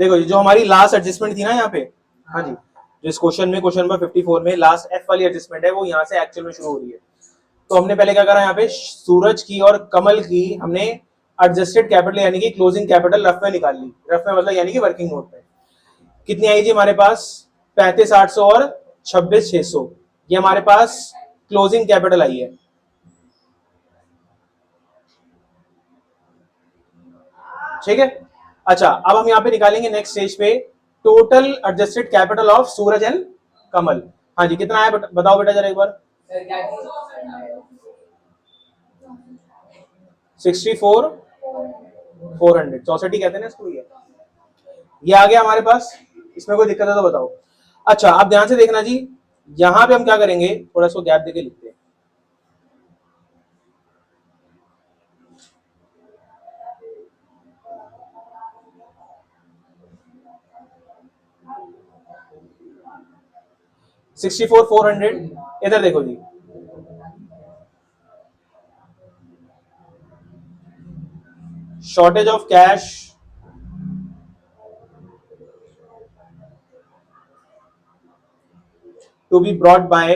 देखो जो हमारी लास्ट एडजस्टमेंट थी ना यहाँ पे, हाँ जी, जो इस क्वेश्चन में, क्वेश्चन नंबर 54 में लास्ट एफ वाली एडजस्टमेंट है, वो यहाँ से एक्चुअल में शुरू हो रही है। तो हमने पहले क्या करा, यहाँ पे सूरज की और कमल की हमने एडजस्टेड कैपिटल यानी कि क्लोजिंग कैपिटल रफ में निकाल ली। रफ में मतलब यानी कि वर्किंग नोट में कितनी आई थी हमारे पास, 35,800 और 26,600, ये हमारे पास क्लोजिंग कैपिटल आई है। ठीक है, अच्छा अब हम यहाँ पे निकालेंगे नेक्स्ट स्टेज पे total adjusted capital of Suraj and Kamal. हाँ जी, कितना है बताओ बेटा जरा एक बार। 64,400, 64 कहते हैं ना इसको। ये आ गया हमारे पास, इसमें कोई दिक्कत है तो बताओ। अच्छा अब ध्यान से देखना जी, यहां पे हम क्या करेंगे, थोड़ा सा गैप देके लिखते हैं। $64,400, इधर देखो जी, shortage of cash to be brought by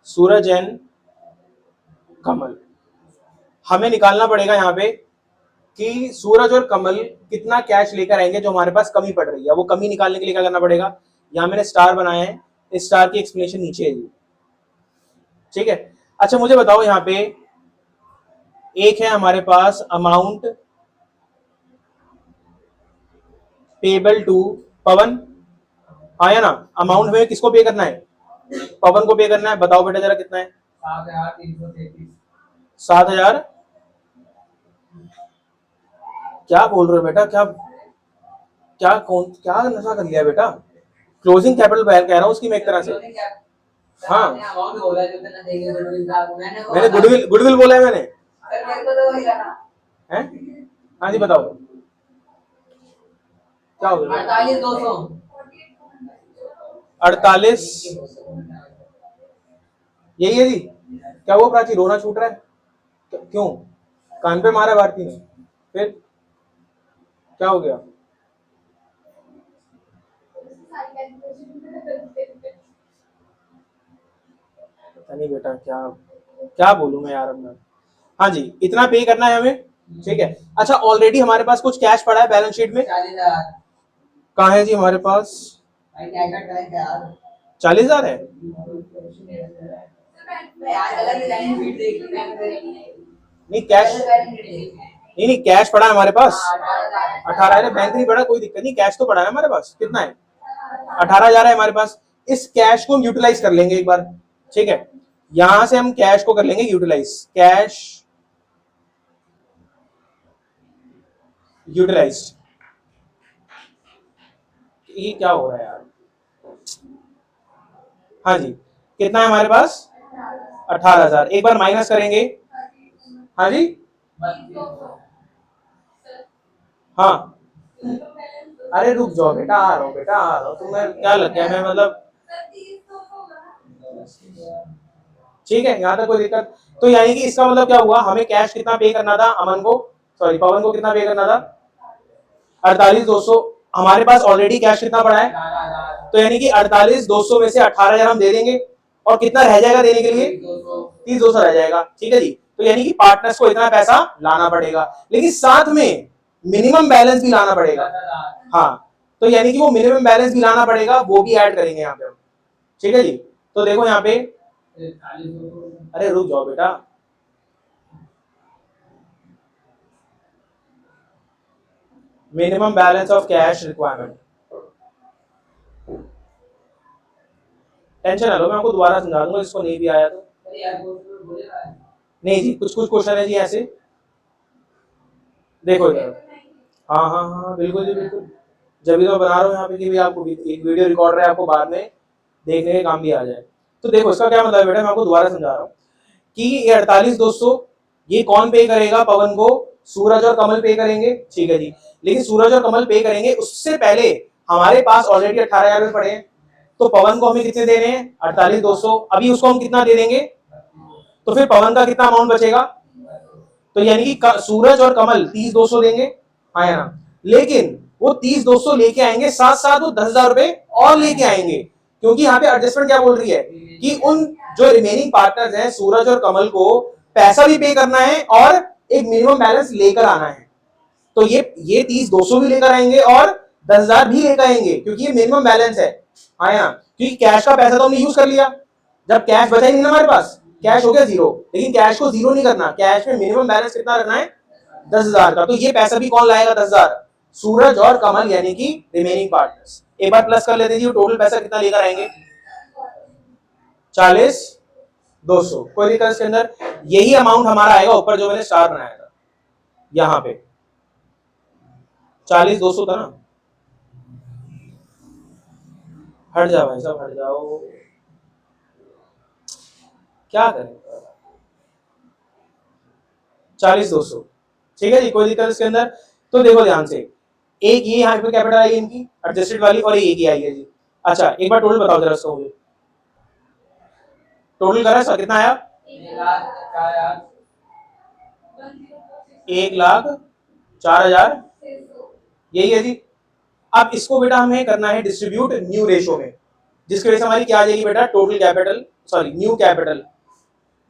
Suraj and Kamal. हमें निकालना पड़ेगा यहाँ पे कि सूरज और कमल कितना कैश लेकर आएंगे जो हमारे पास कमी पड़ रही है। वो कमी निकालने के लिए क्या करना पड़ेगा, यहाँ मैंने स्टार बनाया है, इस स्टार की एक्सप्लेनेशन नीचे है जी। ठीक है, अच्छा मुझे बताओ, यहाँ पे एक है हमारे पास अमाउंट पेबल टू पवन, हाँ या ना, अमाउंट में किसको पे करना है, पवन को पे करना है। बताओ बेटा जरा कितना है, 7,000। क्या बोल रहे हो बेटा, क्या क्या कौन क्या नशा कर लिया बेटा, क्लोजिंग कैपिटल कह रहा हूँ उसकी मैं एक तरह से। हाँ मैंने गुडविल गुडविल बोला है मैंने, हैं? हाँ जी बताओ क्या हो गया। 48 यही है जी। क्या वो प्राची रोना छूट रहा है, क्यों, कान पे मारा भारती ने, फिर क्या हो गया। नहीं बेटा क्या क्या बोलूं मैं यार अब मैं। हाँ जी इतना पे करना है हमें, ठीक है। अच्छा ऑलरेडी हमारे पास कुछ कैश पड़ा है बैलेंस शीट में, कहाँ है जी हमारे पास, 40,000 है। नहीं कैश, नहीं कैश पड़ा है हमारे पास 18 है, बैंक नहीं पड़ा, कोई दिक्कत नहीं, कैश तो पड़ा है हमारे पास। कितना है, 18,000 है हमारे पास। इस कैश को हम यूटिलाइज कर लेंगे एक बार, ठीक है। यहां से हम कैश को कर लेंगे यूटिलाइज, कैश यूटिलाइज। ये क्या हो रहा है यार, हाँ जी कितना है हमारे पास, 18,000। एक बार माइनस करेंगे, हाँ जी, हाँ अरे रुक जाओ बेटा, आ रहा हूँ बेटा, आ रहा हूँ। तुम्हें क्या लग गया मैं मतलब, ठीक है यहाँ तक कोई दिक्कत। तो यानी कि इसका मतलब क्या हुआ, हमें कैश कितना पे करना था अमन को, सॉरी पवन को कितना पे करना था, 48,200। हमारे पास ऑलरेडी कैश कितना पड़ा है, तो यानी कि 48,200 में से 18,000 हम दे देंगे, और कितना रह जाएगा देने के लिए, 30,200 रह जाएगा। ठीक है जी, तो यानी कि पार्टनर्स को इतना पैसा लाना पड़ेगा, लेकिन साथ में मिनिमम बैलेंस भी लाना पड़ेगा। हाँ तो यानी कि वो मिनिमम बैलेंस भी लाना पड़ेगा, वो भी ऐड करेंगे यहाँ पे। ठीक है जी, तो देखो यहाँ पे, अरे रुक जाओ बेटा, minimum balance of cash requirement, tension ना लो, मैं आपको दोबारा समझा दूंगा इसको नहीं भी आया तो। नहीं जी कुछ कुछ क्वेश्चन है जी ऐसे, देखो यार, हाँ हाँ हाँ बिल्कुल जी बिल्कुल, जब भी तो बना रहा हूँ यहाँ पे कि भी आपको एक वीडियो रिकॉर्डर है, आपको बाद में देखने के काम भी आ जाए। तो देखो इसका क्या मतलब है बेटा, मैं आपको दोबारा समझा रहा हूँ कि ये 48,200 ये कौन पे करेगा पवन को, सूरज और कमल पे करेंगे, ठीक है जी। लेकिन सूरज और कमल पे करेंगे उससे पहले हमारे पास ऑलरेडी 18,000 पड़े हैं, तो पवन को हमें कितने देने हैं, 48,200। अभी उसको हम कितना दे देंगे, तो फिर पवन का कितना अमाउंट बचेगा, तो यानी कि सूरज और कमल 30-200 देंगे, हाँ या ना? लेकिन वो 30-200 लेके आएंगे, साथ साथ वो 10,000 रुपए और लेके आएंगे, क्योंकि यहाँ पे एडजस्टमेंट क्या बोल रही है कि उन जो रिमेनिंग पार्टनर्स हैं सूरज और कमल को पैसा भी पे करना है और एक मिनिमम बैलेंस लेकर आना है। तो ये 30-200 भी लेकर आएंगे और 10,000 भी लेकर आएंगे, क्योंकि ये मिनिमम बैलेंस है, हाँ या ना? क्योंकि कैश का पैसा तो हमने यूज कर लिया, जब कैश बचा ही नहीं ना हमारे पास, कैश हो गया जीरो, लेकिन कैश को जीरो नहीं करना, कैश में मिनिमम बैलेंस कितना रखना है? 10,000 का। तो ये पैसा भी कौन लाएगा? 10,000 सूरज और कमल, यानी कि रिमेनिंग पार्टनर्स। एक बार प्लस कर लेते हैं जी, टोटल पैसा कितना लेकर आएंगे? 40-200। कोई दिक्कत इसके अंदर? यही अमाउंट हमारा आएगा ऊपर जो मैंने स्टार बनाया था यहां पे, 40-200 था ना? हट जाओ भाई साहब, हट जाओ, क्या करें? 40-200, ठीक है जी, कोई दिक्कत इसके अंदर? तो देखो ध्यान से, एक ये यहाँ पे कैपिटल आई है इनकी एडजस्टेड वाली, और एक ही आई है जी। अच्छा एक बार टोटल बताओ जरा इसका मुझे, टोटल करा सर कितना आया? 1,04,000, यही है जी। अब इसको बेटा हमें करना है डिस्ट्रीब्यूट न्यू रेशो में, जिसकी वजह से हमारी क्या आ जाएगी बेटा? Total capital, sorry new capital,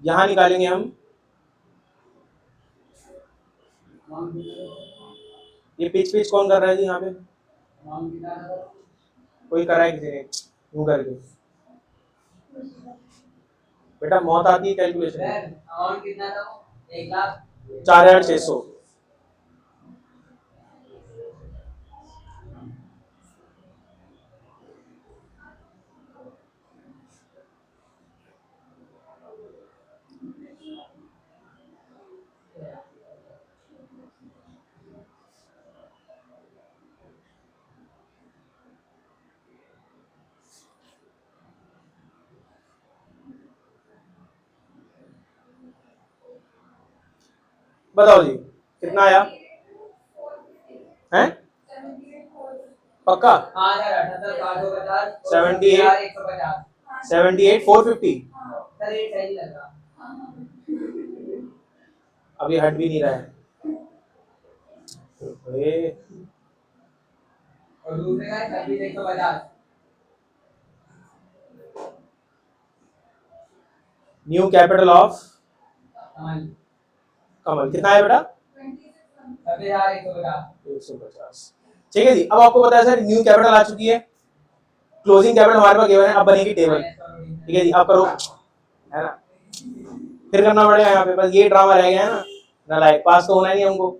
यहां निकालेंगे हम। ये पिच पिच कौन कर रहा है जी यहाँ पे? कोई कर रहा है किसी ने यूं करके? बेटा मौत आती है कैलकुलेशन में। अमाउंट कितना था? 1,04,600। बताओ जी कितना आया है? पक्का? 78,450। अभी हट भी नहीं रहा है। और दूसरे का 26,150। न्यू कैपिटल ऑफ कमल कितना है बेटा? 150। ठीक है जी। अब आपको पता है सर न्यू कैपिटल आ चुकी है, क्लोजिंग कैपिटल हमारे पास गिवन है, अब बनेगी टेबल। ठीक है जी, आप करो, है ना? फिर करना पड़ेगा यहाँ पे, बस ये ड्रामा रह गया है ना, नालायक, पास तो होना ही नहीं हमको।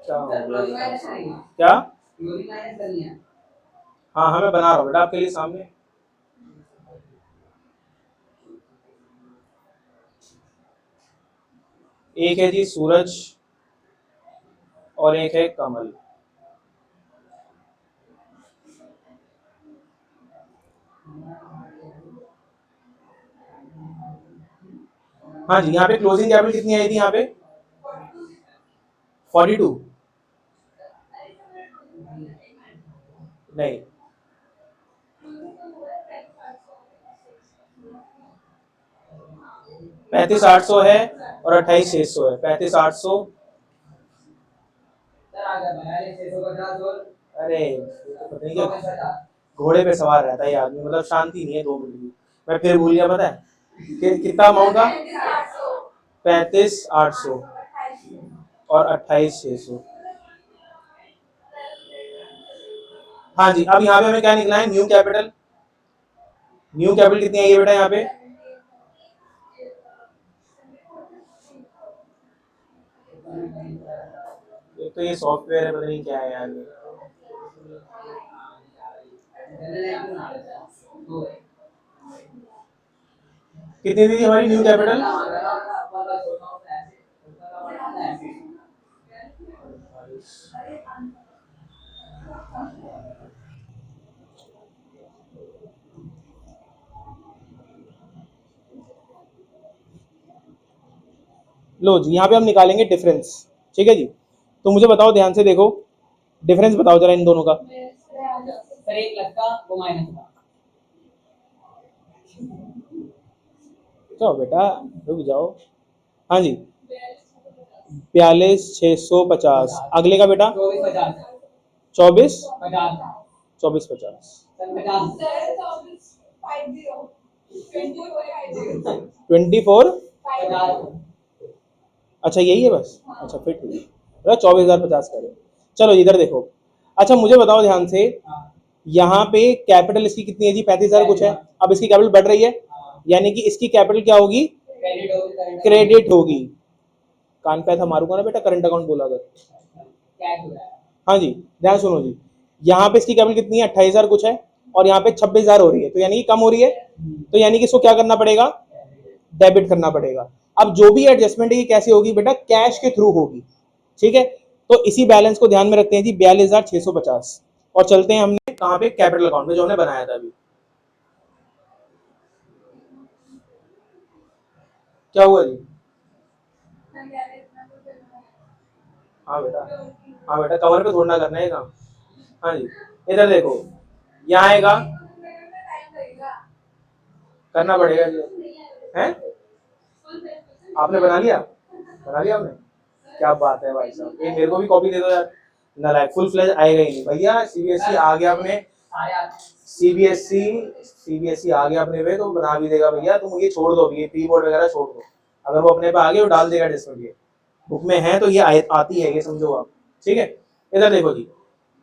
क्या? हाँ हाँ मैं बना रहा हूँ बेटा आपके लिए सामने। एक है जी सूरज और एक है कमल। हाँ जी, यहाँ पे क्लोजिंग कैपिटल कितनी आई थी यहाँ पे? 42 नहीं, 35,800 है और 28,600 है। 35,800, अरे तो पता नहीं क्या घोड़े पे सवार रहता है ये आदमी, मतलब शांति नहीं है 2 मिनट की। मैं फिर भूल गया, पता है कितना अमाउंट था? 35,800 और 28,600। हाँ जी, अब यहाँ पे हमें क्या निकला है? New capital. न्यू कैपिटल कितनी आई है बेटा यहाँ पे? एक तो ये सॉफ्टवेयर है, पता नहीं क्या है यार। कितनी दी थी हमारी न्यू कैपिटल? लो जी, यहाँ पे हम निकालेंगे डिफरेंस। ठीक है जी, तो मुझे बताओ, ध्यान से देखो, डिफरेंस बताओ जरा इन दोनों का। सर 1 लाख का वो माइनस होगा। तो बेटा रुक जाओ। हाँ जी, 42,650। अगले का बेटा 24,50। 24, 50। 24,50। सर 50। 24। 50। अच्छा यही है बस, अच्छा फिर ठीक है, बेटा 24,050 कह रहे हो। चलो इधर देखो। अच्छा मुझे बताओ ध्यान से, हाँ। यहाँ पे कैपिटल इसकी कितनी है जी? 35,000 कुछ है। अब इसकी कैपिटल बढ़ रही है, यानी कि इसकी कैपिटल क्या होगी? क्रेडिट होगी। क्रेडिट होगी। कान पे ऐसा मारूंगा ना बेटा, करंट अकाउंट बोला अगर। कैश हो रहा है। हाँ जी, ध्यान सुनो जी, यहाँ पे इसकी कैपिटल कितनी है? 28,000 कुछ है, और यहाँ पे 26,000 हो रही है, तो यानी कि कम हो रही है। तो यानी कि इसको क्या करना पड़ेगा? डेबिट करना पड़ेगा। अब जो भी एडजस्टमेंट है ये कैसे होगी बेटा? कैश के थ्रू होगी। ठीक है, तो इसी बैलेंस को ध्यान में रखते हैं जी, 42,650। और चलते हैं हमने कहाँ पे? कैपिटल अकाउंट में, जो हमने बनाया था अभी। क्या हुआ जी? हाँ बेटा, हाँ बेटा, कवर पे थोड़ा करना है काम। हाँ जी, इधर देखो, यहाँ आएगा, करना पड़ेगा जी। हैं? आपने बना लिया? बना लिया आपने? क्या बात है भाई साहब, ये मेरे को भी कॉपी दे दो यार। नालायक, फुल फ्लैश आएगा ही नहीं भैया। सीबीएसई आ गया अपने, सीबीएसई सीबीएसई आ गया अपने पे, तो बना भी देगा भैया। तुम ये छोड़ दो, ये प्री बोर्ड वगैरह छोड़ दो। अगर वो अपने पे आ गया, वो डाल देगा टेस्ट में। ये बुक में है तो ये आती है, ये समझो आप। ठीक है, इधर देखो जी,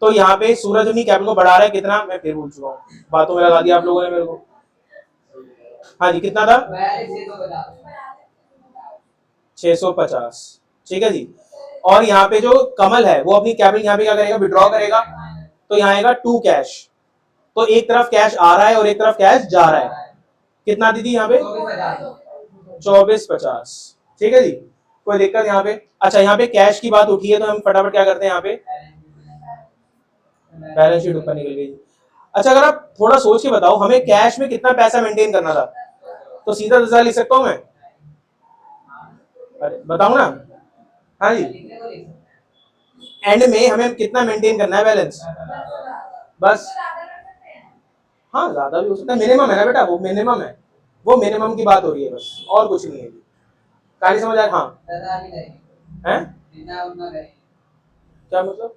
तो यहाँ पे सूरज अपनी कैपिटल को बढ़ा रहा है कितना? मैं फिर भूल चुका हूँ, बातों में लगा दिया आप लोगों ने मेरे को। हाँ जी, कितना था? 650। ठीक है जी। और यहाँ पे जो कमल है वो अपनी कैपिटल यहाँ पे क्या करेगा? विड्रॉ करेगा। तो यहाँ आएगा टू कैश। तो एक तरफ कैश आ रहा है और एक तरफ कैश जा रहा है। कितना दीदी यहाँ पे? 24,50। ठीक है जी, कोई दिक्कत यहाँ पे? अच्छा, यहाँ पे कैश की बात उठी है तो हम फटाफट क्या करते हैं यहाँ पे? बैलेंस शीट ऊपर निकल गई। अच्छा, अगर आप थोड़ा सोच के बताओ, हमें कैश में कितना पैसा मेंटेन करना था? तो सीधा 10,000 लिख सकता हूं मैं? अरे बताऊं ना? हाँ जी, एंड में हमें कितना मेंटेन करना है बैलेंस? बस। हाँ, ज्यादा भी हो सकता है, मिनिमम है ना बेटा, वो मिनिमम है। वो मिनिमम की बात हो रही है बस, और कुछ नहीं है। कहानी समझ आया? हाँ है। क्या मतलब?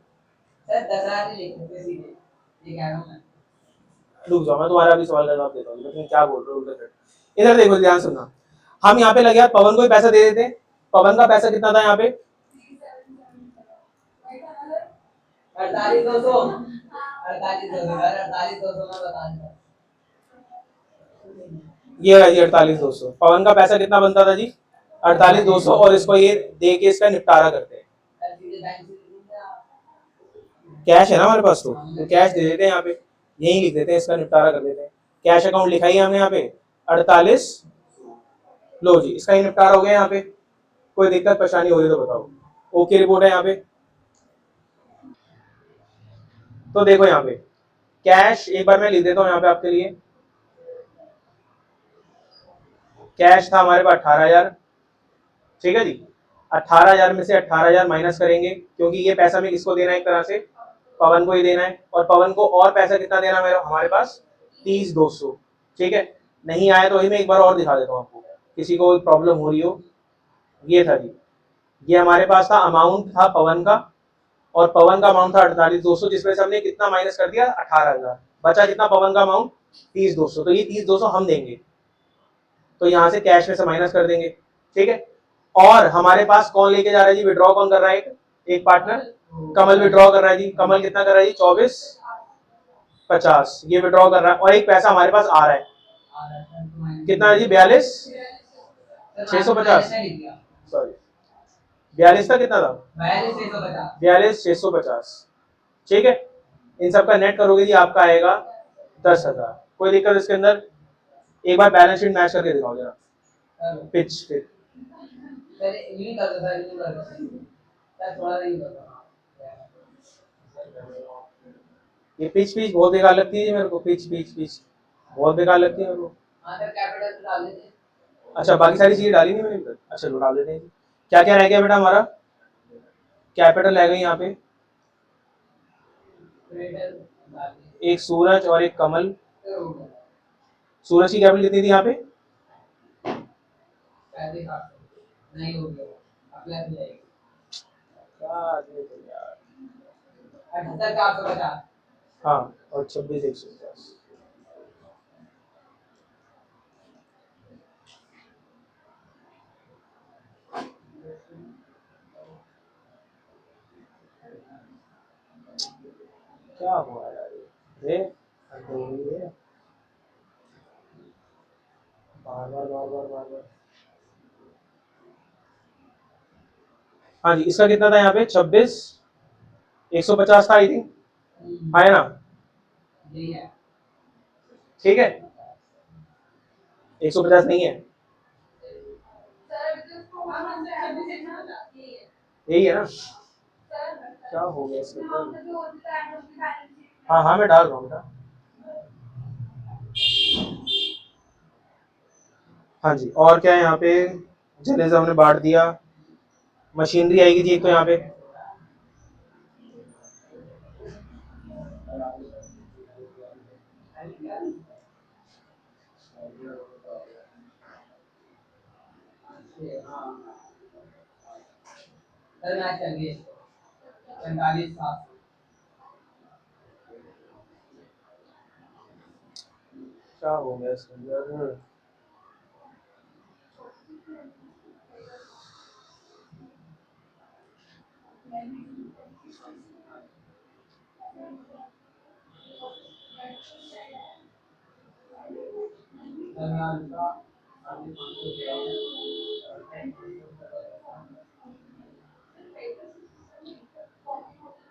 रुक जाओ, मैं तुम्हारा भी सवाल का जवाब देता हूँ, लेकिन क्या बोल रहे हो उल्टा सेट। इधर देखो, ध्यान सुनना। हम यहाँ पे लगे यार, पवन को ही पैसा दे देते। पवन का पैसा कितना था यहाँ पे? 48,200। 48,200 48,200 में बता दूंगा। ये रहा जी 48,200। पवन का पैसा कितना बनता था जी? 48,200, और इसको ये दे के इसका निपटारा करते हैं। कैश है ना हमारे पास, तो कैश दे देते हैं यहाँ पे, यही लिख देते हैं, इसका निपटारा कर देते हैं। कैश अकाउंट लिखा ही है हमने यहाँ पे 48। लो जी, इसका ही निपटारा हो गया यहाँ पे। कोई दिक्कत परेशानी हो रही तो बताओ। ओके रिपोर्ट है यहाँ पे। तो देखो यहाँ पे कैश, एक बार मैं लिख देता हूँ यहाँ पे आपके लिए। कैश था हमारे पास 18,000। ठीक है जी, 18,000 में से 18,000 माइनस करेंगे, क्योंकि ये पैसा हमें किसको देना है? एक तरह से पवन को ही देना है। और पवन को और पैसा कितना देना है हमारे पास? 30,200। ठीक है, नहीं आया तो वही मैं एक बार और दिखा देता हूँ आपको, किसी को प्रॉब्लम हो रही हो। ये था जी, ये हमारे पास था अमाउंट था पवन का, और पवन का अमाउंट था 48,200, जिसमें से हमने कितना माइनस कर दिया? 18,000। बचा कितना पवन का अमाउंट? 30,200। तो ये 30,200 हम देंगे, तो यहाँ से कैश में से माइनस कर देंगे। ठीक है, और हमारे पास कौन लेके जा रहा है जी? विड्रॉ कौन कर रहा है? एक पार्टनर कमल विड्रॉ कर रहा है जी। कमल कितना कर रहा है जी? 24,50 ये विड्रॉ कर रहा है, और एक पैसा हमारे पास आ रहा है, कितना है जी? 42,650। सॉरी, 42 का कितना था? 42,650। ठीक है, इन सब का नेट करोगे जी, आपका आएगा 10,000। कोई दिक्कत इसके अंदर? एक बार बैलेंस शीट मैच करके दिखाओ जरा, पिच फिर। ये पिच पिच बहुत बेकार लगती है जी मेरे को, पिच पिच पिच बहुत बेकार लगती है मेरे को। अच्छा, बाकी सारी चीजें डाली नहीं मैंने अभी तक। अच्छा लो डाल देते हैं। क्या क्या रह गया बेटा हमारा? कैपिटल है गई यहाँ पे, क्रेटर डाल एक सूरज और एक कमल। दिए हो गया सूरज की कैपिटल कितनी थी यहाँ पे? 35,800 नहीं हो गया अगला भी जाएगी क्या आदमी तुम यार। 78,450 हाँ, और 26,150। क्या हुआ यार ये? हद हो गई है। बार बार बार बार बार बार। हाँ जी, इसका कितना था यहाँ पे? 26,150 था आई थिंक, आया ना? यही है ठीक है, 150 नहीं है, यही है ना? क्या हो गया इसके हाँ हाँ, मैं डाल रहा हूँ बेटा। हाँ जी, और क्या है यहाँ पे? जलेजा हमने बांट दिया। मशीनरी आएगी जी एक तो यहाँ पे। सर मैच चलिए 45,700 क्या हो गया इसके अंदर?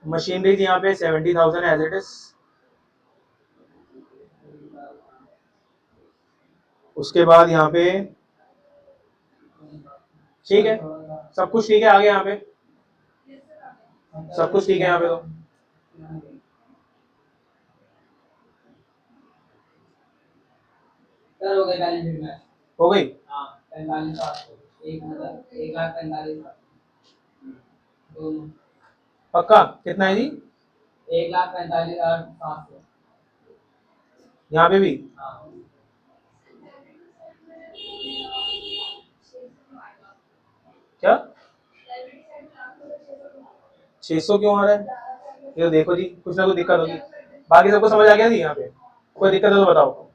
मशीनरी थी यहाँ पे 70,000 एज इट इज। उसके बाद यहाँ पे ठीक है, सब कुछ ठीक है आगे यहाँ पे, सब कुछ ठीक है यहाँ पे तो। सर हो गए बैलेंस शीट मैच हो गई? हाँ 45,800 1,45,000 दोनों पक्का? कितना है जी? 1,45,700 यहाँ पे भी? हाँ क्या 600 क्यों आ रहा है? ये तो देखो जी, कुछ ना कुछ दिक्कत होगी। बाकी सबको समझ आ गया जी? यहाँ पे कोई दिक्कत है तो बताओ।